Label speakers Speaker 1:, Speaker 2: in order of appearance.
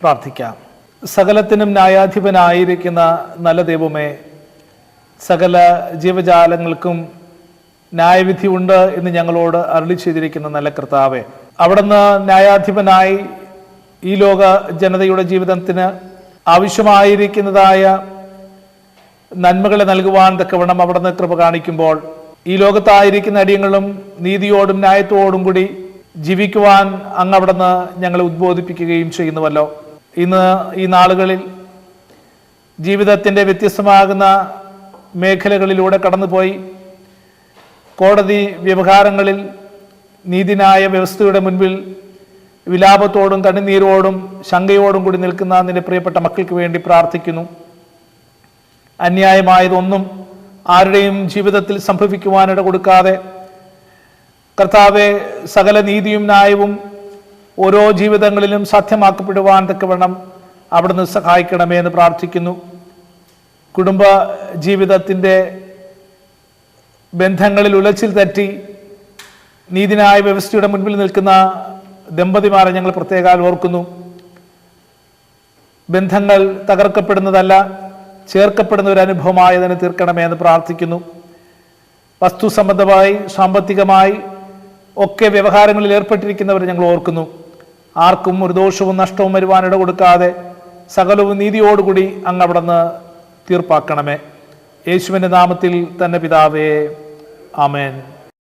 Speaker 1: പ്രാർത്ഥിക്കാം. സകലത്തിനും ന്യായാധിപനായിരിക്കുന്ന നല്ല ദൈവമേ, സകല ജീവജാലങ്ങൾക്കും ന്യായവിധി ഉണ്ട് എന്ന് ഞങ്ങളോട് അരുളി ചെയ്തിരിക്കുന്ന നല്ല കർത്താവേ, അവിടുന്ന് ന്യായാധിപനായി ഈ ലോക ജനതയുടെ ജീവിതത്തിന് ആവശ്യമായിരിക്കുന്നതായ നന്മകളെ നൽകുവാൻ തക്കവണ്ണം അവിടുന്ന് കൃപ കാണിക്കുമ്പോൾ, ഈ ലോകത്തായിരിക്കുന്ന അടിയങ്ങളും നീതിയോടും ന്യായത്തോടും കൂടി ജീവിക്കുവാൻ അങ്ങ് അവിടുന്ന് ഞങ്ങളെ ഉദ്ബോധിപ്പിക്കുകയും ചെയ്യുന്നുവല്ലോ. ഇന്ന് ഈ നാളുകളിൽ ജീവിതത്തിൻ്റെ വ്യത്യസ്തമാകുന്ന മേഖലകളിലൂടെ കടന്നുപോയി കോടതി വ്യവഹാരങ്ങളിൽ നീതിന്യായ വ്യവസ്ഥയുടെ മുൻപിൽ വിലാപത്തോടും കണ്ണുനീരോടും ശങ്കയോടും കൂടി നിൽക്കുന്ന നിന്റെ പ്രിയപ്പെട്ട മക്കൾക്ക് വേണ്ടി പ്രാർത്ഥിക്കുന്നു. അന്യായമായതൊന്നും ആരുടെയും ജീവിതത്തിൽ സംഭവിക്കുവാനിട കൊടുക്കാതെ കർത്താവെ, സകല നീതിയും ന്യായവും ഓരോ ജീവിതങ്ങളിലും സാധ്യമാക്കപ്പെടുവാൻ തക്കവണ്ണം അവിടുന്ന് സഹായിക്കണമേ എന്ന് പ്രാർത്ഥിക്കുന്നു. കുടുംബ ജീവിതത്തിൻ്റെ ബന്ധങ്ങളിൽ ഉലച്ചിൽ തെറ്റി നീതിന്യായ വ്യവസ്ഥയുടെ മുൻപിൽ നിൽക്കുന്ന ദമ്പതിമാരെ ഞങ്ങൾ പ്രത്യേകം ഓർക്കുന്നു. ബന്ധങ്ങൾ തകർക്കപ്പെടുന്നതല്ല, ചേർക്കപ്പെടുന്ന ഒരു അനുഭവമായതിനെ തീർക്കണമേ എന്ന് പ്രാർത്ഥിക്കുന്നു. വസ്തു സംബന്ധമായി സാമ്പത്തികമായി ഒക്കെ വ്യവഹാരങ്ങളിൽ ഏർപ്പെട്ടിരിക്കുന്നവരെ ഞങ്ങൾ ഓർക്കുന്നു. ആർക്കും ഒരു ദോഷവും നഷ്ടവും വരുവാനിട കൊടുക്കാതെ സകലവും നീതിയോടുകൂടി അങ്ങ് അവിടുന്ന് തീർപ്പാക്കണമേ. യേശുവിൻ്റെ നാമത്തിൽ തന്നെ പിതാവേ, ആമേൻ.